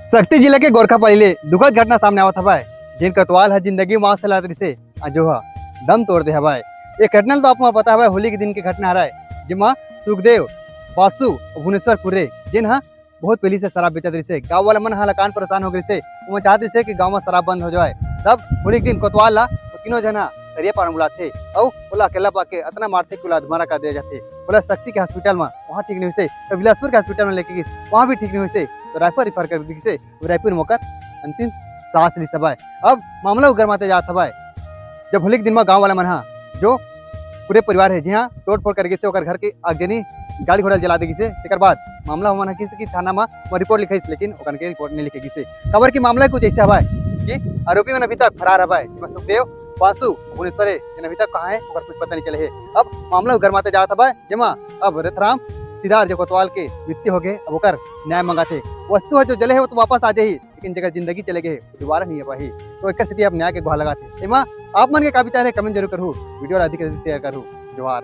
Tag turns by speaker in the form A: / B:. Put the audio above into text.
A: सक्ती जिले के गोरखापल्ली ले दुखद घटना सामने आवत हवाय जिन कतवाल है जिंदगी मां से लात रिसे जो हा दम तोड़ दे हवाय। ये घटना तो आपको पता हवाय होली के दिन की घटना हराय जिमा सुखदेव वासु और भुवनेश्वर पुरे जिन हा बहुत पहले से शराब बेचत रिसे। गाँव वाला मन हा लकान परेशान हो गए वो चाहत रिसे कि गाँव में शराब बंद हो जाए। तब होली के दिन कोतवाल ला तीनों जना करिया पार बुलाते और बोला अकेला पाके इतना मारते कि अधमरा कर दिया जाते। बोला शक्ति के हॉस्पिटल में वहाँ ठीक नहीं हुई, तो बिलासपुर के हॉस्पिटल में लेके गई वहाँ भी ठीक नहीं हुई, तो रायपुर रिफर कर दी से रायपुर मोकर अंतिम सांस ली सबाय। अब मामला उगरमाते जात हवाय जब होली के दिन में गाँव वाला मन हा जो पूरे परिवार है जी हाँ तोड़ फोड़ कर से घर के आगजनी गाड़ी घोड़ा जला देगी से तेकर बाद मामला मन की थाना में रिपोर्ट लिखाई लेकिन ओकन के रिपोर्ट नहीं लिखेगी से। खबर की मामला कुछ ऐसे हवाय कि आरोपी मन अभी तक फरार हवाय सुखदेव वासु भुवनेश्वर अभी तक कहाँ है कुछ पता नहीं चले है। अब मामला गरमाते जात हवाय जमा अब रथराम सिद्धार्थ जो कोतवाल के मृत्यु हो गए अब ओकर न्याय मंगाते। वस्तु है जो जले है वो तो वापस आ जाही लेकिन जगह जिंदगी चले गए दोबारा नहीं आ पाही। तो एक स्थिति अब न्याय के गुहार लगाते। आप मन के का विचार है कमेंट जरूर करूँ, वीडियो अधिक से शेयर करूँ। जोहार।